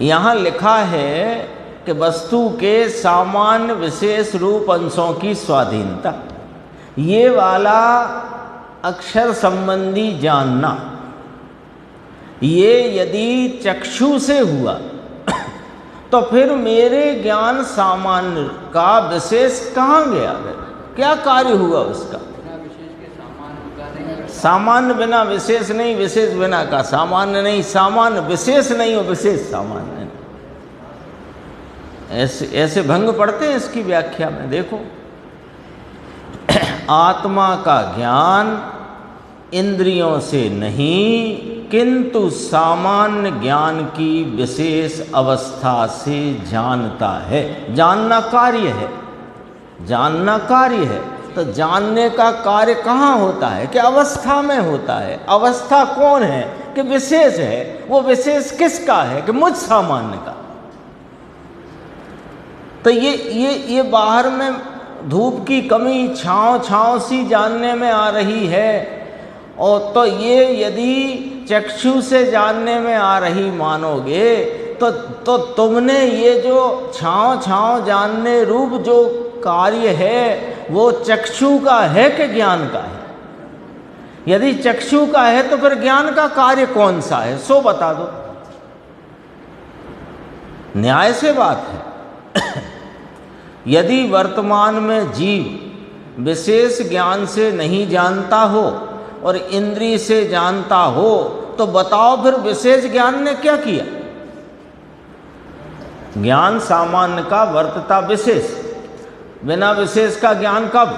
यहाँ लिखा है कि वस्तु के सामान्य विशेष रूप अंशों की स्वाधीनता, ये वाला अक्षर संबंधी जानना, ये यदि चक्षु से हुआ तो फिर मेरे ज्ञान सामान्य का विशेष कहाँ गया? क्या कार्य हुआ उसका? सामान्य बिना विशेष नहीं, विशेष बिना का सामान्य नहीं, सामान्य विशेष नहीं और विशेष सामान्य नहीं। ऐसे भंग पड़ते हैं इसकी व्याख्या में। देखो, आत्मा का ज्ञान इंद्रियों से नहीं किंतु सामान्य ज्ञान की विशेष अवस्था से जानता है। जानना कार्य है, जानना कार्य है। तो जानने का कार्य कहाँ होता है? कि अवस्था में होता है। अवस्था कौन है? कि विशेष है। वो विशेष किसका है? कि मुझ सामान्य का। तो ये बाहर में धूप की कमी छाँव सी जानने में आ रही है, और तो ये यदि चक्षु से जानने में आ रही मानोगे तो तुमने ये जो छाँव जानने रूप जो कार्य है वो चक्षु का है कि ज्ञान का है? यदि चक्षु का है तो फिर ज्ञान का कार्य कौन सा है सो बता दो। न्याय से बात है। यदि वर्तमान में जीव विशेष ज्ञान से नहीं जानता हो और इंद्रिय से जानता हो तो बताओ फिर विशेष ज्ञान ने क्या किया? ज्ञान सामान्य का वर्तता विशेष, बिना विशेष का ज्ञान कब?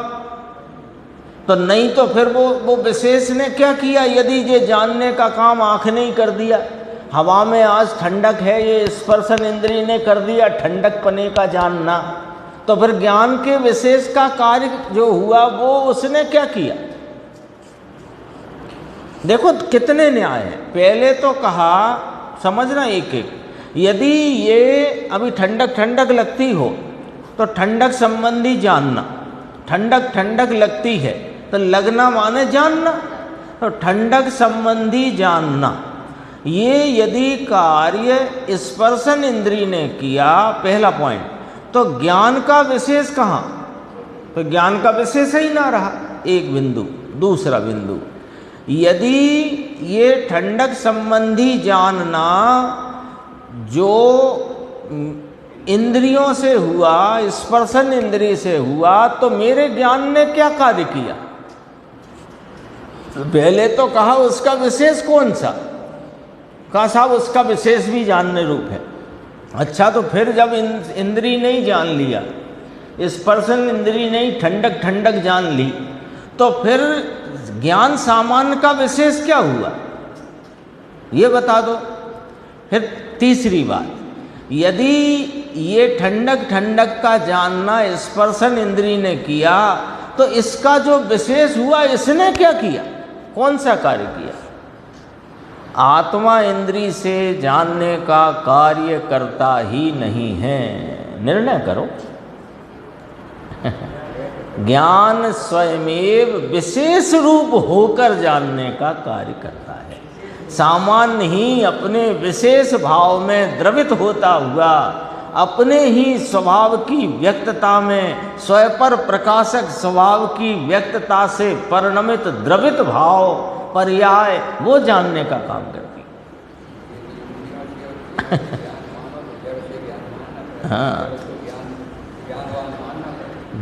तो नहीं तो फिर वो विशेष ने क्या किया? यदि ये जानने का काम आँख ने ही कर दिया, हवा में आज ठंडक है ये स्पर्शन इंद्रिय ने कर दिया ठंडक पने का जानना, तो फिर ज्ञान के विशेष का कार्य जो हुआ वो उसने क्या किया? देखो कितने न्याय है। पहले तो कहा, समझना एक एक, यदि ये अभी ठंडक लगती हो तो ठंडक संबंधी जानना, ठंडक लगती है तो लगना माने जानना। तो ठंडक संबंधी जानना, ये यदि कार्य स्पर्शन इंद्री ने किया, पहला पॉइंट, तो ज्ञान का विशेष कहाँ? तो ज्ञान का विशेष ही ना रहा, एक बिंदु। दूसरा बिंदु, यदि ये ठंडक संबंधी जानना जो इंद्रियों से हुआ, स्पर्शन इंद्रिय से हुआ, तो मेरे ज्ञान ने क्या कार्य किया? पहले तो कहा उसका विशेष कौन सा, कहा साहब उसका विशेष भी जानने रूप है। अच्छा, तो फिर जब इंद्रिय नहीं जान लिया, स्पर्शन इंद्रिय नहीं ठंडक ठंडक जान ली, तो फिर ज्ञान सामान्य का विशेष क्या हुआ, ये बता दो। फिर तीसरी बात, यदि ये ठंडक ठंडक का जानना स्पर्शन इंद्रिय ने किया, तो इसका जो विशेष हुआ इसने क्या किया, कौन सा कार्य किया? आत्मा इंद्रिय से जानने का कार्य करता ही नहीं है, निर्णय करो। ज्ञान स्वयमेव विशेष रूप होकर जानने का कार्य करता है। सामान्य ही अपने विशेष भाव में द्रवित होता हुआ, अपने ही स्वभाव की व्यक्तता में, स्वपर प्रकाशक स्वभाव की व्यक्तता से परिणमित द्रवित भाव पर्याय वो जानने का काम करती। हाँ,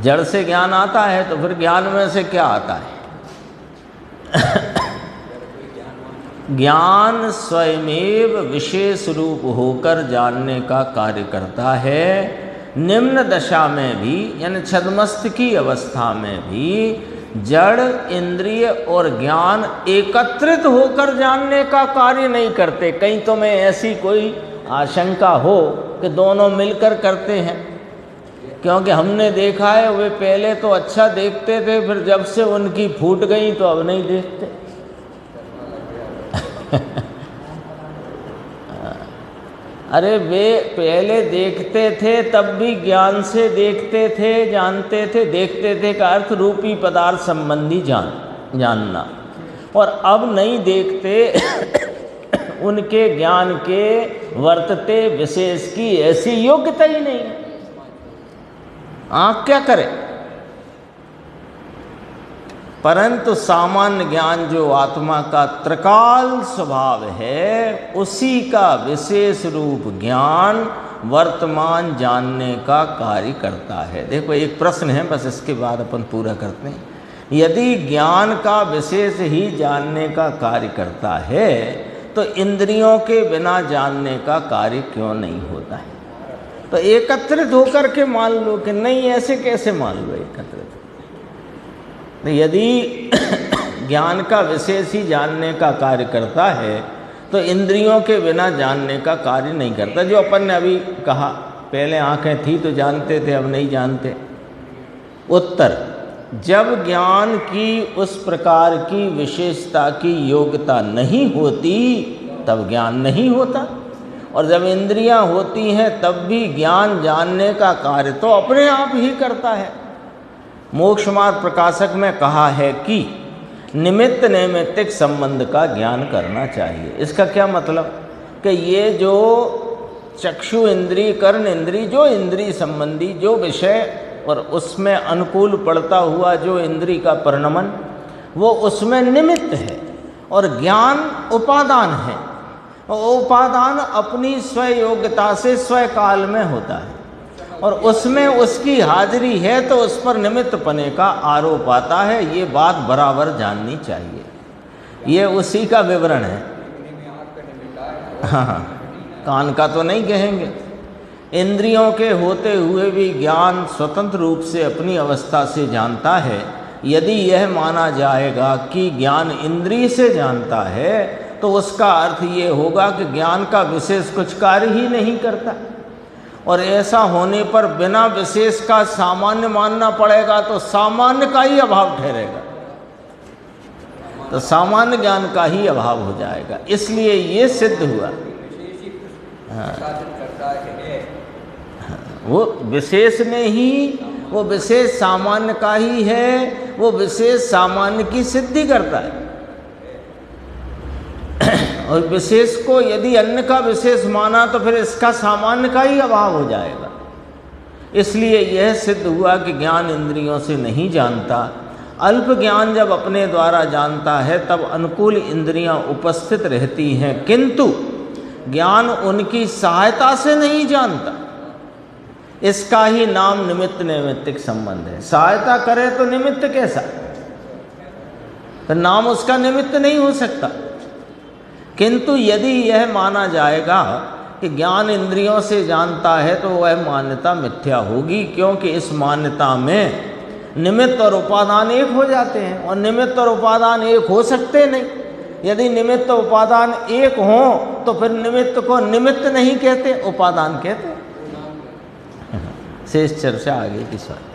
जड़ से ज्ञान आता है, तो फिर ज्ञान में से क्या आता है? ज्ञान स्वयमेव विशेष रूप होकर जानने का कार्य करता है। निम्न दशा में भी, यानी छद्मस्त की अवस्था में भी, जड़, इंद्रिय और ज्ञान एकत्रित होकर जानने का कार्य नहीं करते। कहीं तो में ऐसी कोई आशंका हो कि दोनों मिलकर करते हैं, क्योंकि हमने देखा है वे पहले तो अच्छा देखते थे, फिर जब से उनकी फूट गई तो अब नहीं देखते। अरे वे पहले देखते थे तब भी ज्ञान से देखते थे, जानते थे। देखते थे का अर्थ रूपी पदार्थ संबंधी जानना, और अब नहीं देखते। उनके ज्ञान के वर्तते विशेष की ऐसी योग्यता ही नहीं है। आँख क्या करे? परंतु सामान्य ज्ञान जो आत्मा का त्रिकाल स्वभाव है, उसी का विशेष रूप ज्ञान वर्तमान जानने का कार्य करता है। देखो एक प्रश्न है, बस इसके बाद अपन पूरा करते हैं। यदि ज्ञान का विशेष ही जानने का कार्य करता है, तो इंद्रियों के बिना जानने का कार्य क्यों नहीं होता है? तो एकत्रित होकर के मान लो कि नहीं, ऐसे कैसे मान लो एकत्रित? यदि ज्ञान का विशेष ही जानने का कार्य करता है, तो इंद्रियों के बिना जानने का कार्य नहीं करता। जो अपन ने अभी कहा, पहले आंखें थी तो जानते थे, अब नहीं जानते। उत्तर, जब ज्ञान की उस प्रकार की विशेषता की योग्यता नहीं होती, तब ज्ञान नहीं होता। और जब इंद्रियां होती हैं, तब भी ज्ञान जानने का कार्य तो अपने आप ही करता है। मोक्ष मार्ग प्रकाशक में कहा है कि निमित्त नैमित्तिक संबंध का ज्ञान करना चाहिए। इसका क्या मतलब? कि ये जो चक्षु इंद्रिय, कर्ण इंद्रिय, जो इंद्रिय संबंधी जो विषय और उसमें अनुकूल पड़ता हुआ जो इंद्रिय का परिणमन, वो उसमें निमित्त है, और ज्ञान उपादान है। उपादान अपनी स्वयोग्यता से स्वकाल में होता है, और उसमें उसकी हाजिरी है तो उस पर निमित्त पने का आरोप आता है। ये बात बराबर जाननी चाहिए। ये उसी का विवरण है। हाँ, कान का तो नहीं कहेंगे। इंद्रियों के होते हुए भी ज्ञान स्वतंत्र रूप से अपनी अवस्था से जानता है। यदि यह माना जाएगा कि ज्ञान इंद्रिय से जानता है, तो उसका अर्थ ये होगा कि ज्ञान का विशेष कुछ कार्य ही नहीं करता। और ऐसा होने पर बिना विशेष का सामान्य मानना पड़ेगा, तो सामान्य का ही अभाव ठहरेगा, तो सामान्य ज्ञान का ही अभाव हो जाएगा। इसलिए ये सिद्ध हुआ। हाँ, वो विशेष ने ही, वो विशेष सामान्य का ही है, वो विशेष सामान्य की सिद्धि करता है। और विशेष को यदि अन्य का विशेष माना तो फिर इसका सामान्य का ही अभाव हो जाएगा। इसलिए यह सिद्ध हुआ कि ज्ञान इंद्रियों से नहीं जानता। अल्प ज्ञान जब अपने द्वारा जानता है तब अनुकूल इंद्रियां उपस्थित रहती हैं, किंतु ज्ञान उनकी सहायता से नहीं जानता। इसका ही नाम निमित्त नैमित्तिक संबंध है। सहायता करे तो निमित्त कैसा, तो नाम उसका निमित्त नहीं हो सकता। किंतु यदि यह माना जाएगा कि ज्ञान इंद्रियों से जानता है तो वह मान्यता मिथ्या होगी, क्योंकि इस मान्यता में निमित्त और उपादान एक हो जाते हैं, और निमित्त और उपादान एक हो सकते नहीं। यदि निमित्त और उपादान एक हों तो फिर निमित्त को निमित्त नहीं कहते, उपादान कहते। शेष चर्चा आगे की बात।